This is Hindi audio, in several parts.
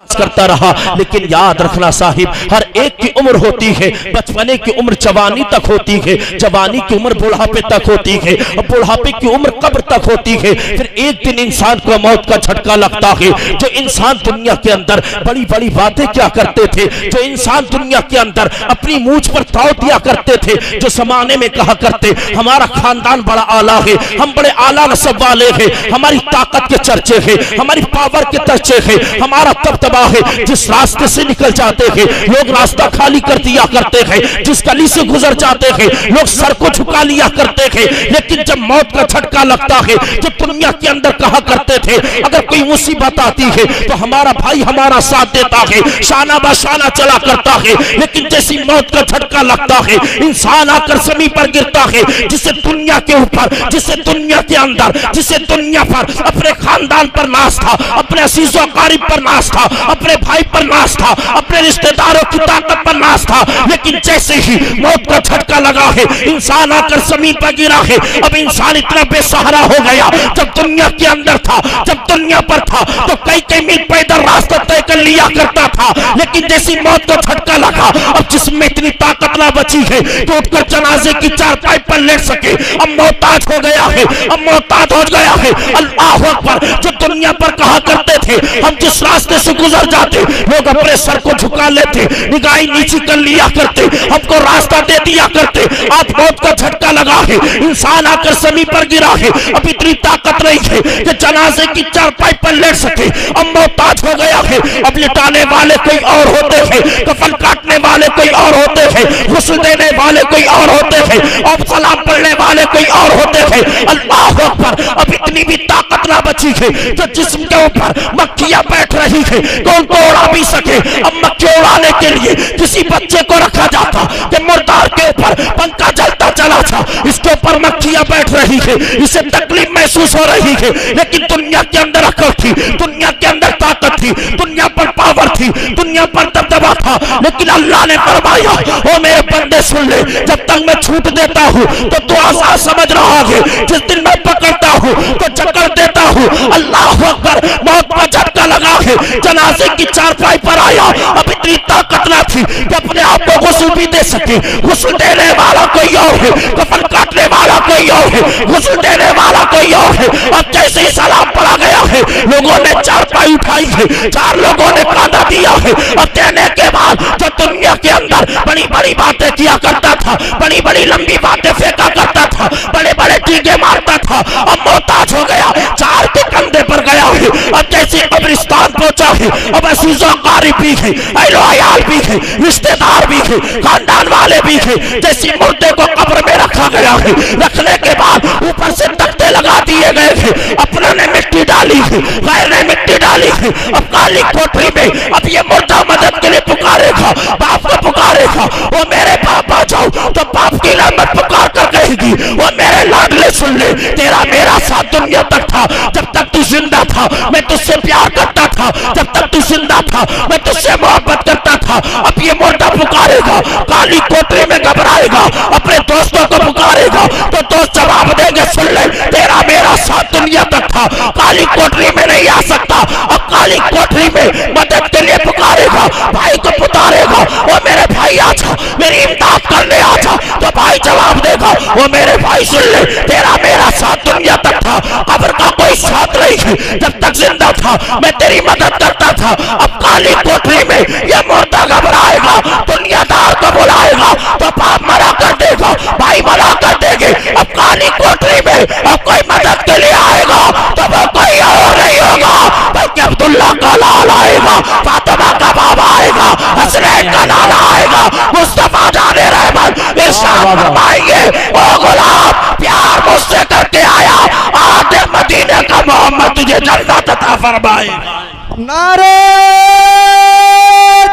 करता रहा। लेकिन याद रखना साहिब, हर एक की उम्र होती है, बचपने की उम्र जवानी तक होती है, जवानी की उम्र बुढ़ापे तक होती है, और बुढ़ापे की उम्र कब्र तक होती है। फिर एक दिन इंसान को मौत का झटका लगता है। जो इंसान दुनिया के अंदर बड़ी बड़ी बातें क्या करते थे, जो इंसान दुनिया के अंदर अपनी मूंछ पर ताव दिया करते थे, जो जमाने में कहा करते हमारा खानदान बड़ा आला है, हम बड़े आला नस्ब वाले हैं, हमारी ताकत के चर्चे हैं, हमारी पावर के चर्चे हैं, हमारा तबदबा है, जिस रास्ते से निकल जाते हैं लोग रास्ता खाली कर दिया करते हैं, जिस गली से गुजर जाते हैं लोग सर को झुका लिया करते हैं। लेकिन जब मौत का झटका लगता है, जो दुनिया के अंदर कहा करते थे अगर कोई मुसीबत आती है तो हमारा भाई हमारा साथ देता है, शाना बाशाना चला करता है। लेकिन जैसी मौत का झटका लगता है, इंसान आकर जमीन पर गिरता है, जिसे दुनिया के ऊपर, जिसे दुनिया के अंदर, जिसे दुनिया पर अपने खानदान पर नाज था, अपने अजीजों कारिब पर नाज था, अपने भाई पर नाज था, अपने रिश्तेदारों की ताकत पर नाज था। लेकिन जैसे ही मौत का झटका लगा है, इंसान आकर जमीन पर गिरा है। अब इंसान इतना बेसहारा हो गया, जब दुनिया के अंदर था, जब दुनिया पर था तो कई कई मील पैदल रास्ता तय कर लिया करता था। लेकिन जैसी मौत का झटका लगा, अब जिसमें इतनी ताकत ना बची है तो उठकर जनाजे की चारपाई पर लेट सके, अब मोहताज हो गया है, अब मोहताज हो गया है। अल्लाह अकबर। जो दुनिया पर कहा करते थे हम जिस रास्ते से गुजर जाते लोग अपने सर को झुका लेते, निगाहें नीची कर लिया करते, हमको रास्ता दे दिया करते। आज मौत का झटका लगा है, इंसान आकर जमीन पर गिरा है, अब इतनी ताकत नहीं है कि जनाजे की चारपाई पर लेट सके, अब मोहताज हो गया है। अब लिटाने वाले कोई और होते हैं, कफन काटने वाले कोई और होते हैं, गुस्ल देने वाले कोई और होते हैं, और सलाम पढ़ने वाले कोई और होते हैं। अल्लाह अकबर। अब इतनी भी ताकत ना बची है जो जिस्म के ऊपर मक्खियां बैठ रही है तो उनको उड़ा भी सके। अब मक्खी उड़ाने के लिए किसी बच्चे को रखा जाता कि मुर्दार के ऊपर पंखा जलता चला था, इसके ऊपर मक्खियां बैठ रही है, इसे तकलीफ महसूस हो रही है। लेकिन दुनिया के अंदर अकल थी, दुनिया के अंदर ताकत थी, दुनिया पर पावर थी, दुनिया पर दबदबा था। लेकिन अल्लाह ने फरमाया, ओ मेरे बंदे सुन ले, जब तक मैं छूट देता हूँ तो तू आसान समझ रहा है, जिस दिन मैं पकड़ता हूँ तो चक्कर देता हूँ। अल्लाह अकबर। मौत का झटका लगा है, जनाजे की चारपाई पर आया, अब इतनी ताकत ना थी कि अपने आप को गुस्ल भी दे सके। गुस्ल देने वाला कोई और है, कफन काटने वाला कोई और है, गुस्ल देने वाला कोई और है। अब जैसे ही सलाम पड़ा गया है, लोगों ने चारपाई उठाई है, चार लोगों ने कांधा दिया है। अब देने के बाद जो दुनिया के अंदर बड़ी बड़ी बातें किया करता था, बड़ी बड़ी लंबी बातें फेंका करता था, बड़े बड़े टीके मारता था, अब मोहताज हो गया, चार के कंधे पर गया है। अब जैसे कब्रिस्तान पहुंचा है, अब अजीजों कारिब भी है, अहल भी है, रिश्तेदार भी है, खानदान वाले भी है। जैसे मुर्दे को कब्र में रखा गया है, रखने के बाद ऊपर से तख्ते लगा दिए गए हैं, अपनों ने मिट्टी डाली है, गैर ने मिट्टी डाली है। अब काली कोठरी में अब ये मुर्दा मदद के लिए पुकारेगा, बाप को पुकारेगा, वो मेरे बाप आ जाओ, तो बाप की रहमत पुकार कर कहेगी, वो मेरे लाडले सुन ले, तेरा मेरा साथ दुनिया तक था, जब तक तू जिंदा था मैं तुझसे प्यार करता था, जब तक तू जिंदा था मैं तुझसे मोहब्बत करता था। अब ये मुर्दा पुकारेगा, काली कोठरी में घबराएगा, अपने दोस्तों को पुकारेगा तो दोस्त जवाब देंगे, सुन ले, तेरा मेरा साथ दुनिया तक था, काली कोठरी में नहीं आ सकता। अब काली कोठरी में मदद के लिए पुकारेगा, भाई को पुकारेगा, वो मेरे भाई आ जा, मेरी इमदाद करने आ जा, तो भाई जवाब देगा, वो मेरे भाई सुन ले, तेरा मेरा साथ दुनिया तक था, कब्र का कोई साथ नहीं है, जब तक जिंदा था मैं तेरी मदद करता था। अब काली कोठरी में ये मुर्दा घबराएगा, दुनियादार को बुलाएगा तो बाप मना कर देगा, भाई मना कर देंगे। अब काली कोठरी में अब कोई मदद के लिए आएगा तो वो कोई और नहीं होगा, बल्कि अब्दुल्ला का लाल आएगा, फातिमा का बाबा आएगा, हसनैन का लाला आएगा, मुस्तफा जाने रहमत इरशाद फरमाएंगे, ओ गुलाम प्यार मुझसे करके आया, आज मदीने का मोहम्मद तुझे जन्नत अता फरमाएगा। नारे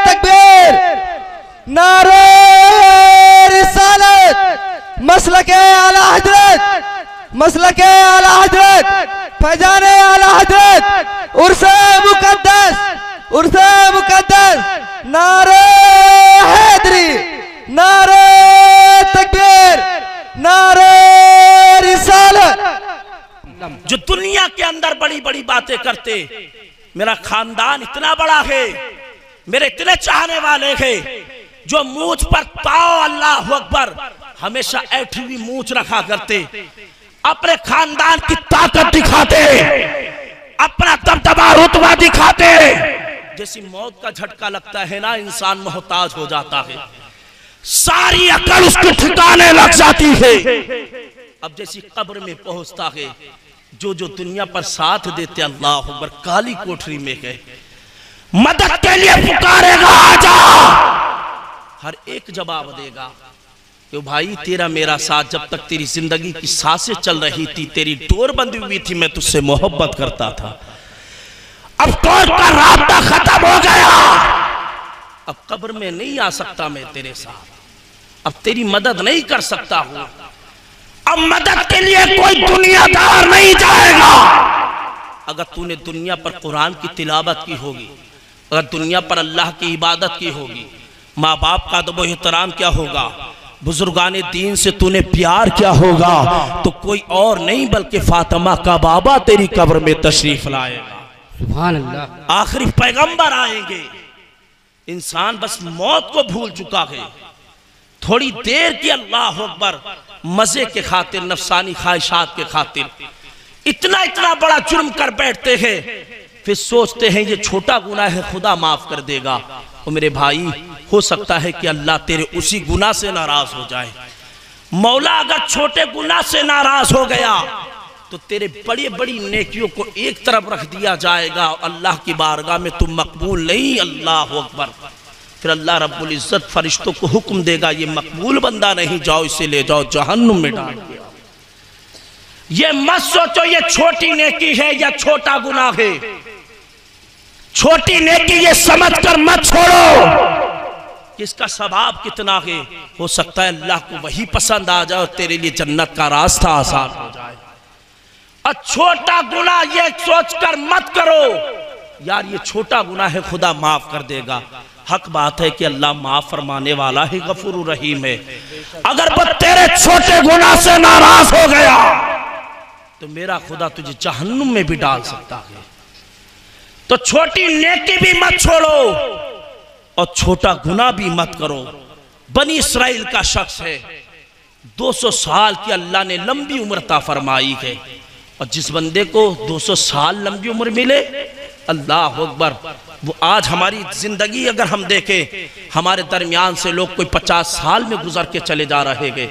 तकबीर, नारे रिसालत, मसलके आला हजरत, मसलके आला हजरत, फैजाने आला हजरत, उर्से मुकद्दस, उर्से मुकद्दस, नारे हैदरी, नारे तकबीर, नारे रिसालत। जो दुनिया के अंदर बड़ी बड़ी बातें करते मेरा खानदान इतना बड़ा है, मेरे इतने चाहने वाले हैं जो मूंछ पर पाओ अल्लाह अकबर हमेशा ऐठी हुई मूंछ रखा करते, अपने खानदान की ताकत दिखाते, अपना दबदबा रुतबा दिखाते। जैसी मौत का झटका लगता है ना, इंसान मोहताज हो जाता है, सारी अकल उसके ठिकाने लग जाती है। अब जैसी कब्र में पहुंचता है, जो जो दुनिया पर साथ देते अल्लाह अकबर काली कोठरी में गए, मदद के लिए पुकारेगा आजा, हर एक जवाब देगा कि भाई तेरा मेरा साथ जब तक तेरी जिंदगी की सांसें चल रही थी, तेरी डोर बंधी हुई थी, मैं तुझसे मोहब्बत करता था। अब डोर का रास्ता खत्म हो गया, अब कब्र में नहीं आ सकता मैं तेरे साथ, अब तेरी मदद नहीं कर सकता हूं, अब मदद के लिए कोई दुनियादार नहीं जाएगा। अगर तूने दुनिया पर कुरान की तिलावत की होगी, अगर दुनिया पर अल्लाह की इबादत की होगी, माँ बाप का अदब एहतराम क्या होगा, बुजुर्गाने दीन से तूने प्यार क्या होगा, तो कोई और नहीं बल्कि फातिमा का बाबा तेरी कब्र में तशरीफ लाएगा। सुभान अल्लाह। आखिरी पैगंबर आएंगे, इंसान बस मौत को भूल चुका है, थोड़ी देर की अल्लाह अकबर मजे के खातिर, नफसानी ख्वाहिशात के खातिर इतना इतना बड़ा जुर्म कर बैठते हैं, फिर सोचते हैं ये छोटा गुनाह है, खुदा माफ कर देगा। और मेरे भाई, हो सकता है कि अल्लाह तेरे उसी गुनाह से नाराज हो जाए। मौला अगर छोटे गुनाह से नाराज हो गया तो तेरे बड़ी बड़ी नेकियों को एक तरफ रख दिया जाएगा, अल्लाह की बारगाह में तुम मकबूल नहीं। अल्लाह अकबर। फिर अल्लाह रब्बुल इज्जत फरिश्तों को हुक्म देगा, ये मकबूल बंदा नहीं, जाओ इसे ले जाओ जहन्नुम में डाल दिया। ये मत सोचो ये छोटी नेकी है या छोटा गुनाह है, छोटी नेकी ये समझकर मत छोड़ो कि इसका सवाब कितना है। हो सकता है अल्लाह को वही पसंद आ जाए और तेरे लिए जन्नत का रास्ता आसान हो जाए। और छोटा गुनाह ये सोचकर मत करो यार ये छोटा गुनाह है, खुदा माफ कर देगा। हक बात है कि अल्लाह माफ फरमाने वाला है, गफूर रहीम है। अगर वो तेरे छोटे गुनाह से नाराज हो गया तो मेरा खुदा तुझे जहन्नुम में भी डाल सकता है। तो छोटी नेकी भी मत छोड़ो और छोटा गुनाह भी मत करो। बनी इस्राइल का शख्स है, 200 साल की अल्लाह ने लंबी उम्र ता फरमाई है, और जिस बंदे को 200 साल लंबी उम्र मिले, अल्लाह अकबर, वो आज हमारी जिंदगी अगर हम देखें, हमारे दरमियान से लोग कोई 50 साल में गुजर के चले जा रहे हैं।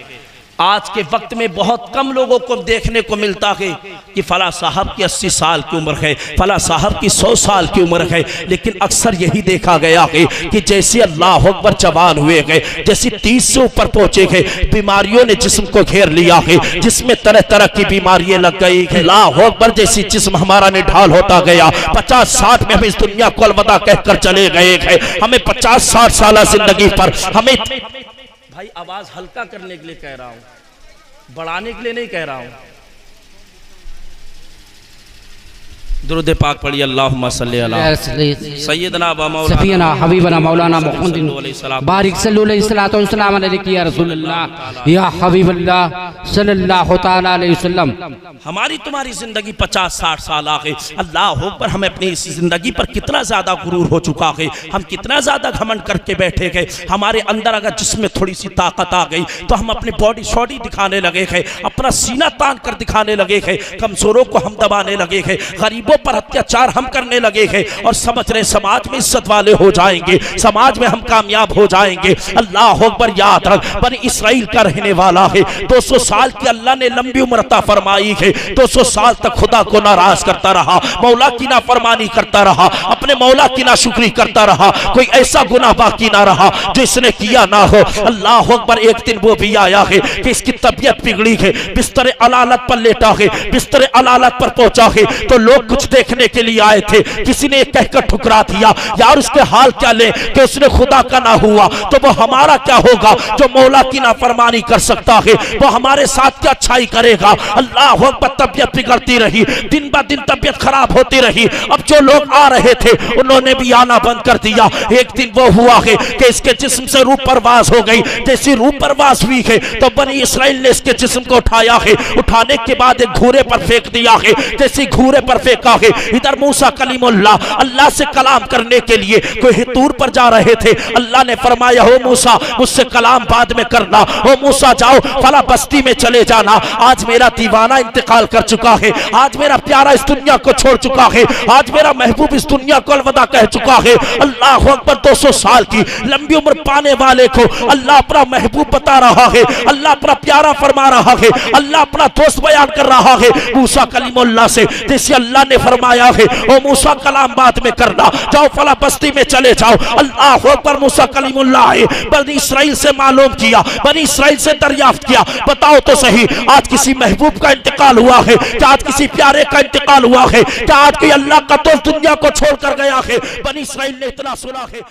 आज के वक्त में बहुत कम लोगों को देखने को मिलता है कि फला साहब की 80 साल की उम्र है, फला साहब की 100 साल की उम्र है। लेकिन अक्सर यही देखा गया है कि जैसे अल्लाह अकबर जवान हुए गए, जैसे 30 से ऊपर पहुंचे गए, बीमारियों ने जिस्म को घेर लिया है, जिसमें तरह तरह की बीमारियां लग गई है। अल्लाह अकबर, जैसी जिस्म हमारा निढाल होता गया, 50-60 में हम इस दुनिया को अलविदा कहकर चले गए हैं। हमें 50-60 साल जिंदगी पर हमें, भाई आवाज हल्का करने के लिए कह रहा हूं, बढ़ाने के लिए नहीं कह रहा हूं। दुरूद पाक पढ़िए, अल्लाहुम्मा सल्ली अला सय्यदना व मौलाना सफीना हबीबना मौलाना मुहम्मद बारिक सल्लल्लाहु अलैहि या रसूलल्लाह या हबीबल्लाह सल्लल्लाहु तआला अलैहि वसल्लम। हमारी तुम्हारी जिंदगी 50-60 साल आ गई। अल्लाह अकबर, हमें अपनी इस जिंदगी पर कितना ज्यादा गुरूर हो चुका है, हम कितना ज्यादा घमंड करके बैठे गए। हमारे अंदर अगर जिसमें थोड़ी सी ताकत आ गई तो हम अपनी बॉडी शॉडी दिखाने लगे हैं, अपना सीना तान कर दिखाने लगे हैं, कमजोरों को हम दबाने लगे हैं, गरीबों पर अत्याचार हम करने लगे हैं, और समझ रहे समाज में इज्जत वाले हो जाएंगे, समाज में हम कामयाब हो जाएंगे। अल्लाह अकबर, याद रख, बनी इसराइल का रहने वाला है, 200 साल की अल्लाह ने लंबी उम्र अता फरमाई है। 200 साल तक खुदा को नाराज करता रहा, मौला की नाफरमानी करता रहा, अपने मौला की नाशुक्री करता रहा, कोई ऐसा गुनाह बाकी ना रहा जो इसने किया ना हो। अल्लाह अकबर, एक दिन वो भी आया है कि इसकी तबीयत बिगड़ी है, बिस्तर अलालत पर लेटा है, बिस्तर अलालत पर पहुंचा है, तो लोग कुछ देखने के लिए आए थे। किसी ने कहकर ठुकरा दिया, यार उसके हाल क्या ले कि उसने खुदा का ना हुआ तो वो हमारा क्या होगा, जो मौला की नाफरमानी कर सकता है वो हमारे साथ क्या अच्छाई करेगा। अल्लाह अकबर, तबीयत बिगड़ती रही, दिन ब दिन तबीयत खराब होती रही। अब जो लोग आ रहे थे उन्होंने भी आना बंद कर दिया। एक दिन वो हुआ है कि इसके जिस्म से रूह परवास हो गई। जैसी रूह परवास हुई है तो बनी इसराइल ने इसके जिस्म को उठाया है, उठाने के बाद एक घूरे पर फेंक दिया है। जैसे घूरे पर फेंका चुका है। इधर मूसा कलीमुल्लाह अल्लाह से कलाम करने के लिए कोई तूर पर जा रहे थे। अल्लाह ने फरमाया, हो मूसा मुझसे कलाम बाद में करना, हो मूसा जाओ फला बस्ती में चले जाना, आज मेरा दीवाना इंतकाल कर चुका है, आज मेरा प्यारा इस दुनिया को छोड़ चुका है, आज मेरा महबूब इस दुनिया को अलविदा कह चुका है। अल्लाह अकबर, 200 साल की लंबी उम्र पाने वाले को अल्लाह अपना महबूब बता रहा है, अल्लाह अपना प्यारा फरमा रहा है, अल्लाह अपना दोस्त बयान कर रहा है मूसा कलीमुल्लाह से। जैसे अल्लाह ने फरमाया है, ओ मूसा कलाम बाद में करना, जाओ फला बस्ती में चले जाओ। अल्लाह अकबर, मूसा कलीमुल्लाह बनी इस्राइल से मालूम किया, बनी इस्राइल से दरियाफ्त किया, बताओ तो सही आज किसी महबूब का इंतकाल हुआ है क्या? आज किसी प्यारे का इंतकाल हुआ है क्या? आज कोई अल्लाह का दोस्त दुनिया को छोड़कर गया है? बनी इस्राइल ने इतना सुना है।